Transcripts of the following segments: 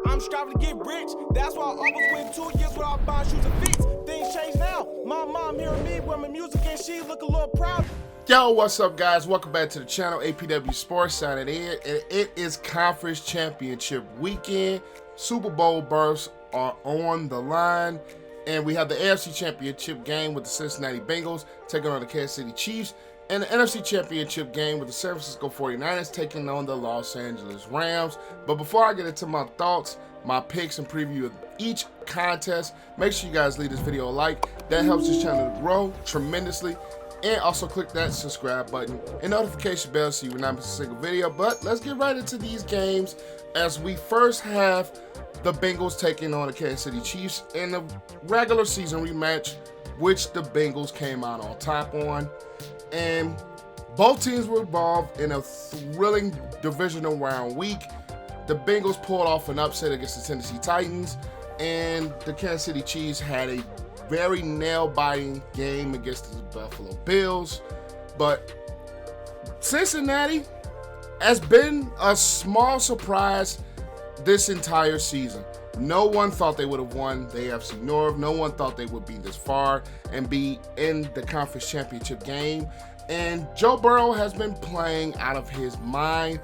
I'm striving to get rich. That's why I always went 2 years without buying shoes and feet. Things change now. My mom hearing me with my music and she look a little proud. Yo, what's up, guys? Welcome back to the channel. APW Sports signing in, and it is Conference Championship weekend. Super Bowl berths are on the line, and we have the AFC Championship game with the Cincinnati Bengals taking on the Kansas City Chiefs, and the NFC Championship game with the San Francisco 49ers taking on the Los Angeles Rams. But before I get into my thoughts, my picks, and preview of each contest, make sure you guys leave this video a like. That helps this channel to grow tremendously. And also click that subscribe button and notification bell so you will not miss a single video. But let's get right into these games as we first have the Bengals taking on the Kansas City Chiefs in the regular season rematch, which the Bengals came out on top on. And both teams were involved in a thrilling divisional round week. The Bengals pulled off an upset against the Tennessee Titans, and the Kansas City Chiefs had a very nail-biting game against the Buffalo Bills. But Cincinnati has been a small surprise this entire season. No one thought they would have won the AFC North. No one thought they would be this far and be in the conference championship game. And Joe Burrow has been playing out of his mind.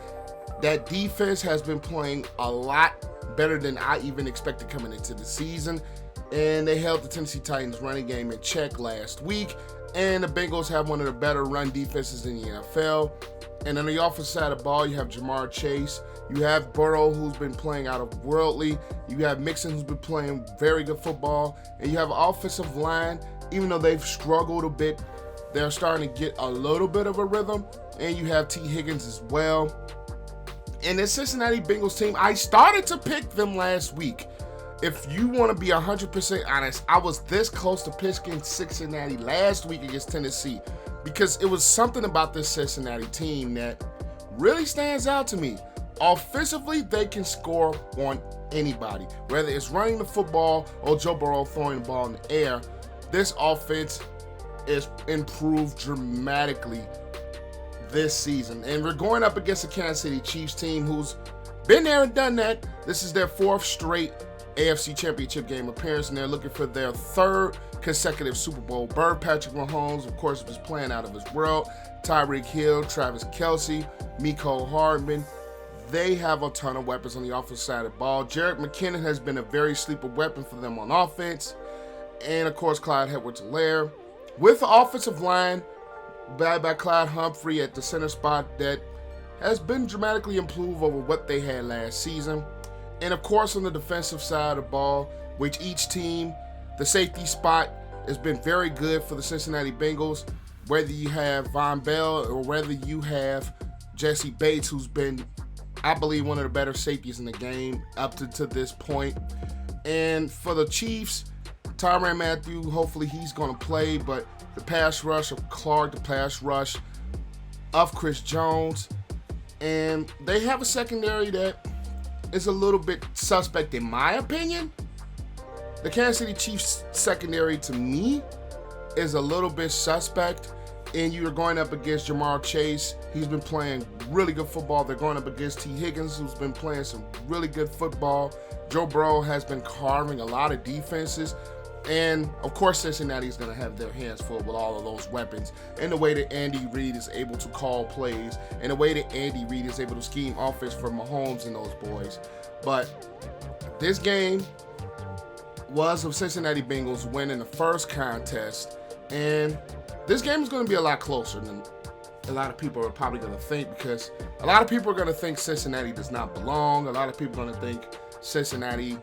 That defense has been playing a lot better than I even expected coming into the season. And they held the Tennessee Titans running game in check last week. And the Bengals have one of the better run defenses in the NFL. And on the offensive side of the ball, you have Jamar Chase. You have Burrow, who's been playing out of worldly. You have Mixon, who's been playing very good football. And you have offensive line, even though they've struggled a bit, they're starting to get a little bit of a rhythm. And you have T. Higgins as well. And the Cincinnati Bengals team, I started to pick them last week. If you want to be 100% honest, I was this close to picking Cincinnati last week against Tennessee because it was something about this Cincinnati team that really stands out to me. Offensively, they can score on anybody, whether it's running the football or Joe Burrow throwing the ball in the air. This offense is improved dramatically this season, and we're going up against the Kansas City Chiefs team who's been there and done that. This is their fourth straight AFC Championship game appearance, and they're looking for their third consecutive Super Bowl berth. Patrick Mahomes, of course, was playing out of his world. Tyreek Hill, Travis Kelce, Mecole Hardman. They have a ton of weapons on the offensive side of the ball. Jerick McKinnon has been a very sleeper weapon for them on offense. And, of course, Clyde Edwards-Helaire. With the offensive line by Clyde Humphrey at the center spot that has been dramatically improved over what they had last season. And of course, on the defensive side of the ball, which each team, the safety spot has been very good for the Cincinnati Bengals, whether you have Von Bell or whether you have Jesse Bates, who's been, I believe, one of the better safeties in the game up to this point. And for the Chiefs, Tyrann Mathieu, hopefully he's going to play, but the pass rush of Clark, the pass rush of Chris Jones, and they have a secondary that is a little bit suspect in my opinion. The Kansas City Chiefs secondary to me is a little bit suspect, and you're going up against Jamar Chase. He's been playing really good football. They're going up against T. Higgins, who's been playing some really good football. Joe Burrow has been carving a lot of defenses. And, of course, Cincinnati is going to have their hands full with all of those weapons, and the way that Andy Reid is able to call plays, and the way that Andy Reid is able to scheme offense for Mahomes and those boys. But this game was of Cincinnati Bengals winning the first contest, and this game is going to be a lot closer than a lot of people are probably going to think, because a lot of people are going to think Cincinnati does not belong. A lot of people are going to think Cincinnati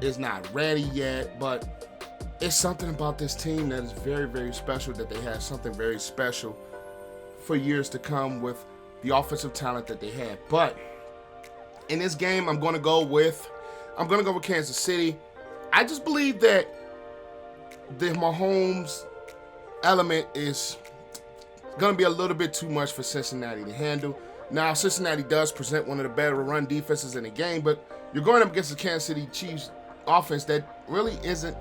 is not ready yet, but it's something about this team that is very, very special, that they have something very special for years to come with the offensive talent that they have. But in this game, I'm going to go with Kansas City. I just believe that the Mahomes element is going to be a little bit too much for Cincinnati to handle. Now, Cincinnati does present one of the better run defenses in the game, but you're going up against the Kansas City Chiefs offense that really isn't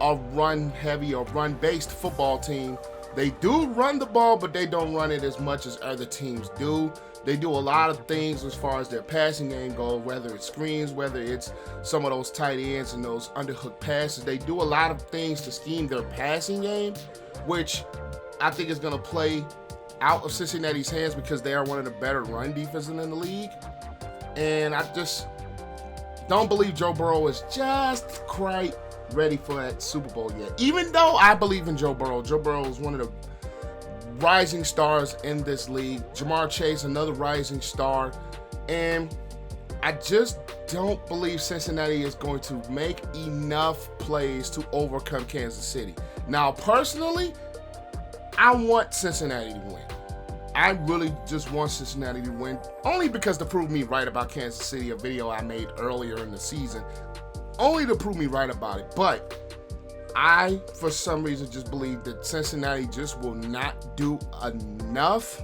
a run-heavy or run-based football team. They do run the ball, but they don't run it as much as other teams do. They do a lot of things as far as their passing game goes, whether it's screens, whether it's some of those tight ends and those underhook passes. They do a lot of things to scheme their passing game, which I think is going to play out of Cincinnati's hands because they are one of the better run defenses in the league. And I just don't believe Joe Burrow is just quite ready for that Super Bowl yet. Even though I believe in Joe Burrow. Joe Burrow is one of the rising stars in this league. Jamar Chase, another rising star. And I just don't believe Cincinnati is going to make enough plays to overcome Kansas City. Now, personally, I want Cincinnati to win. I really just want Cincinnati to win, only because to prove me right about Kansas City, a video I made earlier in the season, only to prove me right about it. But I, for some reason, just believe that Cincinnati just will not do enough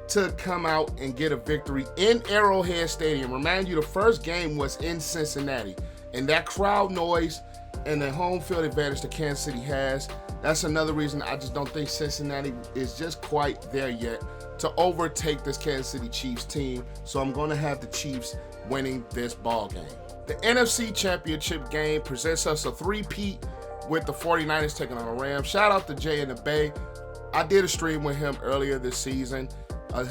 to come out and get a victory in Arrowhead Stadium. Remind you, the first game was in Cincinnati, and that crowd noise and the home field advantage that Kansas City has, that's another reason I just don't think Cincinnati is just quite there yet to overtake this Kansas City Chiefs team. So I'm going to have the Chiefs winning this ball game. The NFC Championship game presents us a three-peat with the 49ers taking on the Rams. Shout out to Jay in the Bay. I did a stream with him earlier this season.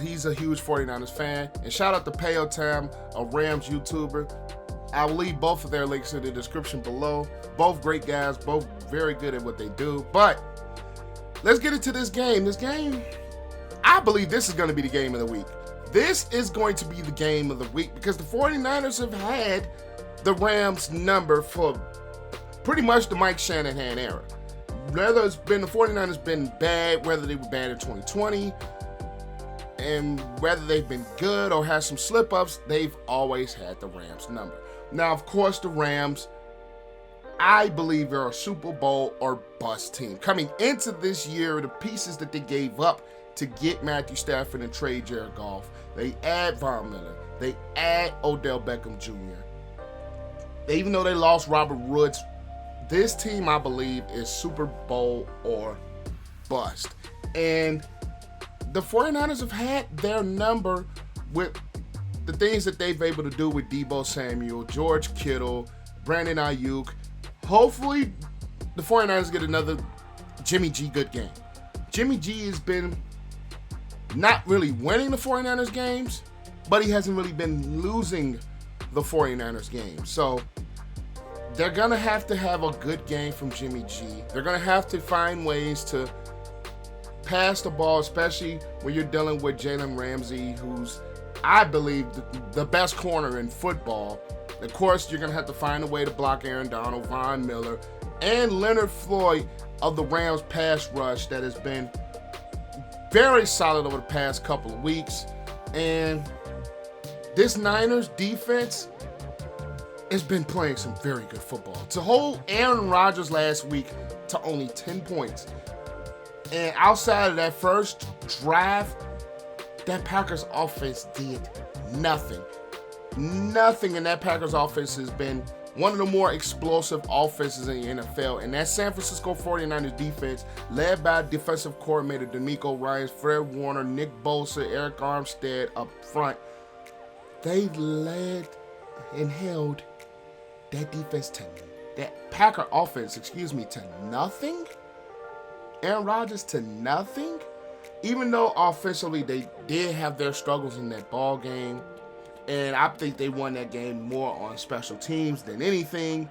He's a huge 49ers fan. And shout out to Payotam, a Rams YouTuber. I will leave both of their links in the description below. Both great guys, both very good at what they do. But let's get into this game. This game, I believe this is going to be the game of the week. This is going to be the game of the week because the 49ers have had the Rams number for pretty much the Mike Shanahan era. Whether it's been the 49ers been bad, whether they were bad in 2020, and whether they've been good or had some slip-ups, they've always had the Rams number. Now, of course, the Rams, I believe they're a Super Bowl or bust team. Coming into this year, the pieces that they gave up to get Matthew Stafford and trade Jared Goff, they add Von Miller, they add Odell Beckham Jr. Even though they lost Robert Woods, this team, I believe, is Super Bowl or bust. And the 49ers have had their number with the things that they've able to do with Deebo Samuel, George Kittle, Brandon Ayuk. Hopefully, the 49ers get another Jimmy G good game. Jimmy G has been not really winning the 49ers games, but he hasn't really been losing the 49ers games. So they're going to have a good game from Jimmy G. They're going to have to find ways to pass the ball, especially when you're dealing with Jalen Ramsey, who's, I believe, the best corner in football. Of course, you're going to have to find a way to block Aaron Donald, Von Miller, and Leonard Floyd of the Rams pass rush that has been very solid over the past couple of weeks. And this Niners defense has been playing some very good football. To hold Aaron Rodgers last week to only 10 points, and outside of that first drive, that Packers offense did nothing. Nothing in that Packers offense has been one of the more explosive offenses in the NFL. And that San Francisco 49ers defense, led by defensive coordinator DeMeco Ryans, Fred Warner, Nick Bosa, Eric Armstead up front, they led and held that Packer offense, to nothing. Aaron Rodgers to nothing. Even though offensively they did have their struggles in that ball game, and I think they won that game more on special teams than anything,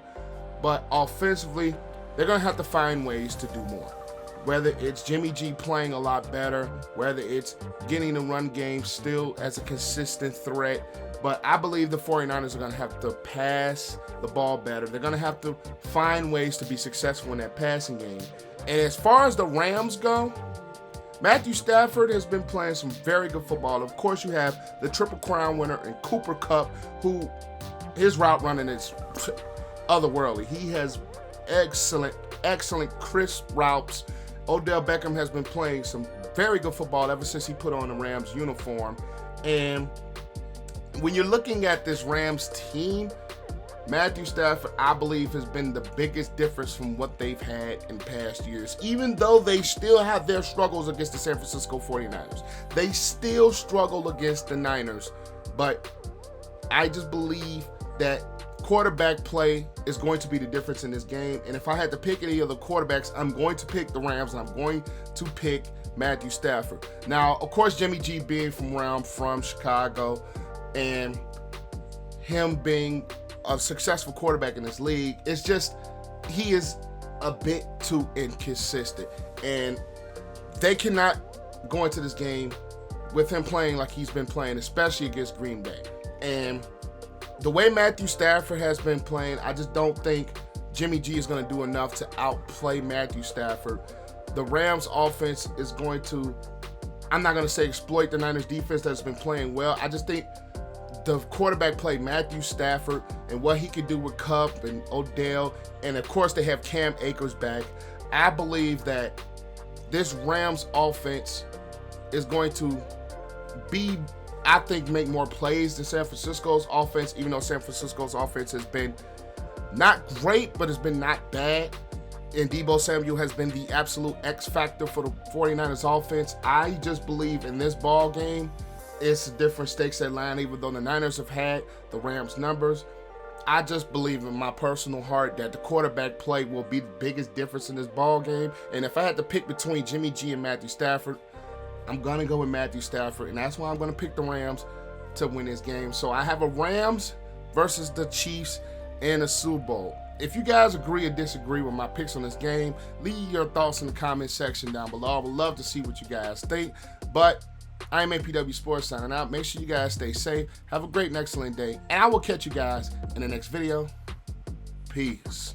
but offensively they're going to have to find ways to do more. Whether it's Jimmy G playing a lot better, whether it's getting the run game still as a consistent threat, but I believe the 49ers are going to have to pass the ball better. They're going to have to find ways to be successful in that passing game. And as far as the Rams go, Matthew Stafford has been playing some very good football. Of course, you have the Triple Crown winner in Cooper Kupp, who his route running is otherworldly. He has excellent, crisp routes. Odell Beckham has been playing some very good football ever since he put on the Rams uniform. And when you're looking at this Rams team, Matthew Stafford, I believe, has been the biggest difference from what they've had in past years. Even though they still have their struggles against the San Francisco 49ers. They still struggle against the Niners. But I just believe that quarterback play is going to be the difference in this game. And if I had to pick any of the quarterbacks, I'm going to pick the Rams, and I'm going to pick Matthew Stafford. Now, of course, Jimmy G being from Chicago, and him being a successful quarterback in this league, it's just, he is a bit too inconsistent. And they cannot go into this game with him playing like he's been playing, especially against Green Bay. And the way Matthew Stafford has been playing, I just don't think Jimmy G is going to do enough to outplay Matthew Stafford. The Rams offense is going to, I'm not going to say exploit the Niners defense that's been playing well. I just think the quarterback play, Matthew Stafford, and what he can do with Kupp and Odell, and of course they have Cam Akers back. I believe that this Rams offense is going to be, I think, make more plays than San Francisco's offense, even though San Francisco's offense has been not great, but it's been not bad. And Deebo Samuel has been the absolute X factor for the 49ers offense. I just believe in this ball game, it's different stakes at line, even though the Niners have had the Rams numbers. I just believe in my personal heart that the quarterback play will be the biggest difference in this ball game. And if I had to pick between Jimmy G and Matthew Stafford, I'm going to go with Matthew Stafford, and that's why I'm going to pick the Rams to win this game. So I have a Rams versus the Chiefs in a Super Bowl. If you guys agree or disagree with my picks on this game, leave your thoughts in the comment section down below. I would love to see what you guys think. But I am APW Sports signing out. Make sure you guys stay safe. Have a great and excellent day. And I will catch you guys in the next video. Peace.